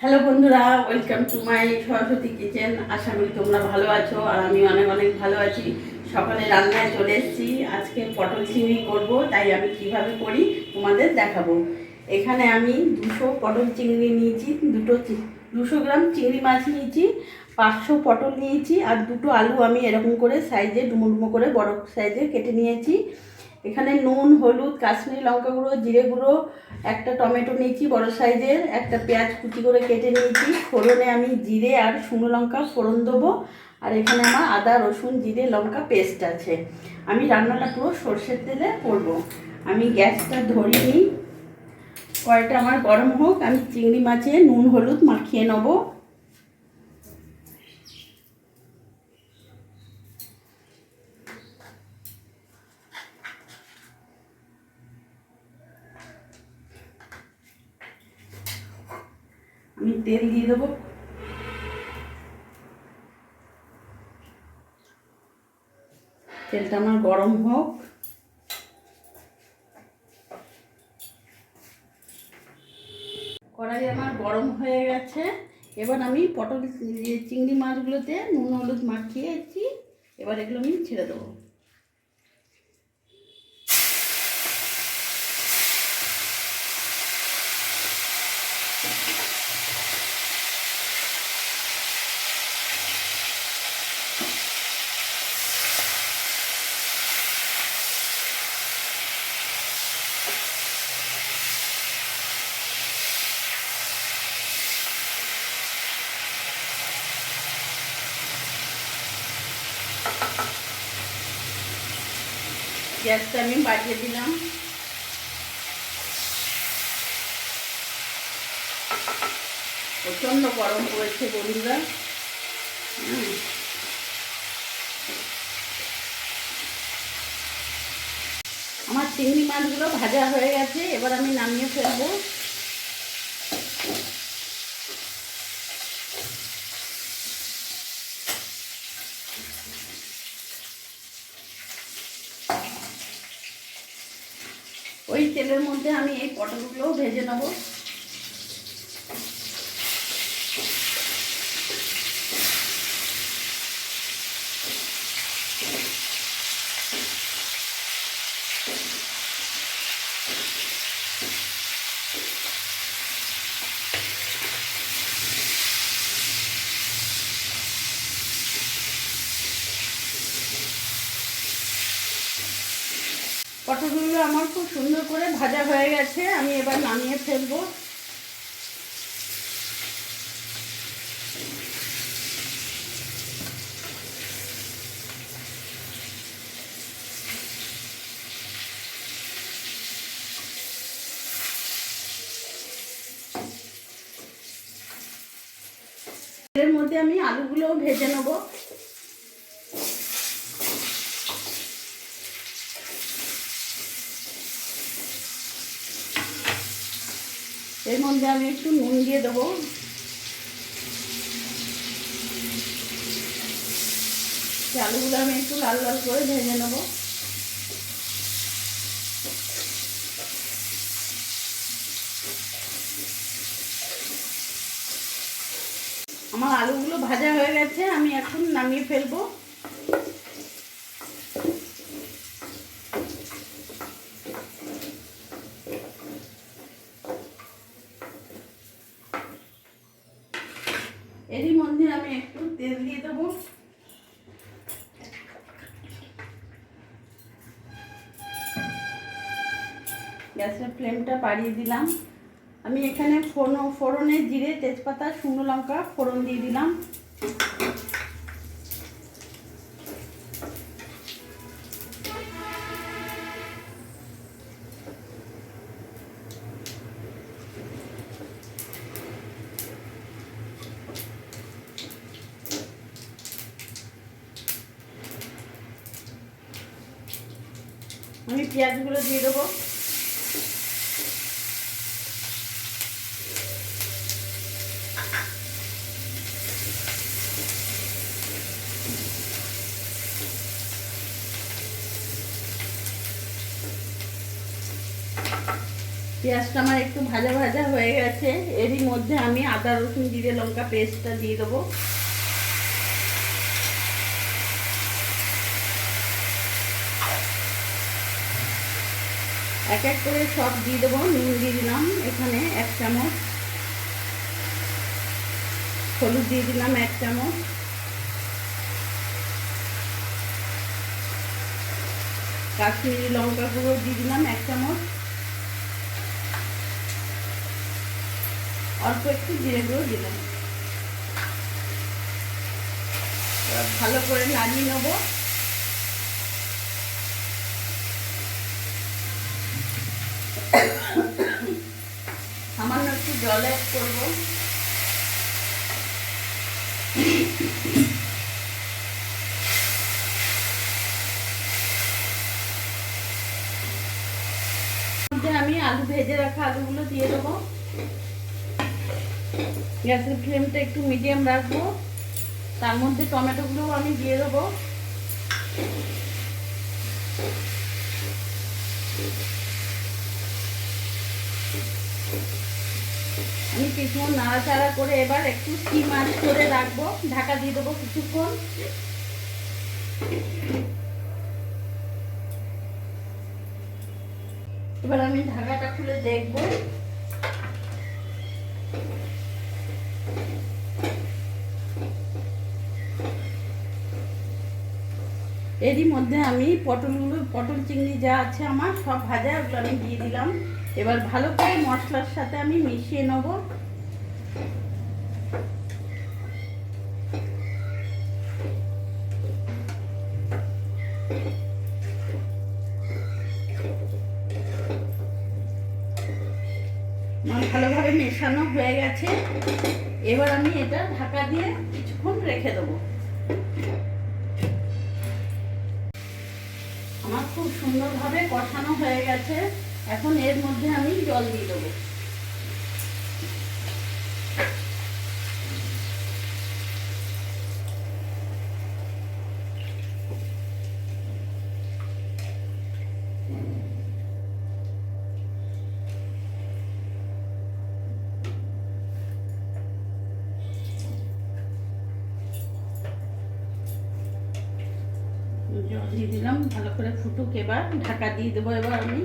Hello বন্ধুরা, welcome to my Saraswati kitchen. আশা করি তোমরা ভালো আছো আর আমি অনেক অনেক ভালো আছি। সকালে রান্নায় চলে এসেছি। আজকে পটল চিংড়ি করব, তাই আমি কিভাবে করি তোমাদের দেখাবো। এখানে আমি 200 পটল চিংড়ি নিয়েছি, 200 গ্রাম চিংড়ি মাছ নিয়েছি, 500 পটল নিয়েছি আর 2টো আলু আমি এরকম করে সাইজে ডুমো ডুমো করে বড় সাইজে কেটে নিয়েছি। এখানে নুন, হলুদ, কাশ্মীরি লঙ্কা গুঁড়ো, জিরে গুঁড়ো, একটা টমেটো নিয়েছি বড় সাইজের, একটা পেঁয়াজ কুচি করে কেটে নিয়েছি। ফোড়নে আমি জিরে আর শুকনো লঙ্কা ফোড়ন দেবো। আর এখানে আমার আদা, রসুন, জিরে, লঙ্কা পেস্ট আছে। আমি রান্নাটা পুরো সর্ষের তেলে করব। আমি গ্যাসটা ধরিয়ে নিই, কড়াইটা আমার গরম হোক। আমি চিংড়ি মাছে নুন হলুদ মাখিয়ে নেবো। আমি তেল দিয়ে দেবো। তেলটা আমার গরম হোক। কড়াই আমার গরম হয়ে গেছে। এবার আমি পটল চিংড়ি মাছগুলোতে নুন হলুদ মাখিয়েছি, এবার এগুলো আমি ছেড়ে দেবো। গ্যাসটা আমি বাড়িয়ে দিলাম। প্রচণ্ড গরম পড়েছে বন্ধুরা। আমার চিংড়ি মাছগুলো ভাজা হয়ে গেছে, এবার আমি নামিয়ে ফেলবো। ওই তেলের মধ্যে আমি এই পটলগুলোও ভেজে নেব। পটলগুলো আমার খুব সুন্দর করে ভাজা হয়ে গেছে, আমি এবার নামিয়ে ফেলবো। এর মধ্যে আমি আলুগুলোও ভেজে নেব। এর মধ্যে আমি একটু নুন দিয়ে দেবো। আলুগুলো আমি একটু লাল লাল করে ভেজে নেব। আমার আলুগুলো ভাজা হয়ে গেছে, আমি এখন নামিয়ে ফেলবো। এরই মধ্যে আমি একটু তেল দিয়ে দেবো। গ্যাসের ফ্লেমটা বাড়িয়ে দিলাম। আমি এখানে ফোড়নে জিরে, তেজপাতা, শুকনো লঙ্কা ফোড়ন দিয়ে দিলাম। আমি পেঁয়াজগুলো দিয়ে দেবো। পেঁয়াজটা আমার একটু ভাজা ভাজা হয়ে গেছে। এরই মধ্যে আমি আদা রসুন জিরে লঙ্কা পেস্টটা দিয়ে দেবো। এক এক করে সব দিয়ে দেবো। নুন দিয়ে দিলাম এখানে 1 চামচ, হলুদ দিয়ে দিলাম 1 চামচ, কাশ্মীরি লঙ্কা গুঁড়ো দিয়ে দিলাম 1 চামচ, অল্প একটু জিরে গুঁড়ো দিলাম। ভালো করে নাড়িয়ে নেবো। সামান্য একটু জল অ্যাড করবো। আমি আলু ভেজে রাখা আলুগুলো দিয়ে দেবো। গ্যাসের ফ্লেমটা একটু মিডিয়াম রাখবো। তার মধ্যে টমেটোগুলো আমি দিয়ে দেবো। আমি কিছুক্ষণ নাড়াচাড়া করে এবার একটু স্টিম আঁচ করে রাখবো। ঢাকা দিয়ে দেবো কিছুক্ষণ। এবার আমি ঢাকাটা খুলে দেখবো। এরই মধ্যে আমি পটল চিংড়ি যা আছে আমার সব ভাজা, ওগুলো আমি দিয়ে দিলাম। এবার ভালো করে মশলার সাথে আমি মিশিয়ে নেব। ভালোভাবে মেশানো হয়ে গেছে। এবার আমি এটা ঢাকা দিয়ে কিছুক্ষণ রেখে দেবো। আমার খুব সুন্দরভাবে কষানো হয়ে গেছে। এখন এর মধ্যে আমি জল দিয়ে দেবো। জল দিয়ে দিলাম, ভালো করে ফুটুক। এবার ঢাকা দিয়ে দেবো। এবার আমি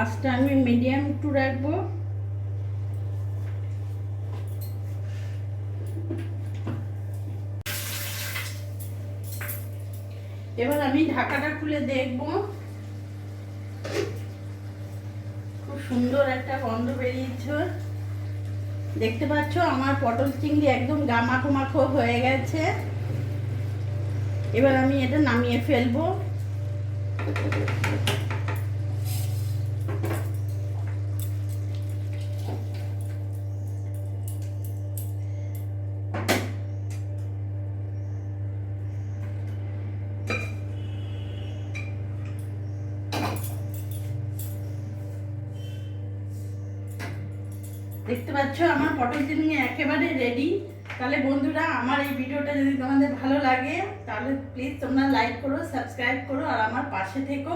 আঁচটা আমি মিডিয়াম একটু রাখবো। এবার আমি ঢাকাটা খুলে দেখব। খুব সুন্দর একটা গন্ধ বেরিয়েছে। দেখতে পাচ্ছ আমার পটল চিংড়ি একদম গামাখো মাখো হয়ে গেছে। এবার আমি এটা নামিয়ে ফেলবো। দেখতে পাচ্ছ আমার পটল চিংড়ি একেবারে রেডি। তাহলে বন্ধুরা, আমার এই ভিডিওটা যদি তোমাদের ভালো লাগে তাহলে প্লিজ তোমরা লাইক করো, সাবস্ক্রাইব করো আর আমার পাশে থেকো।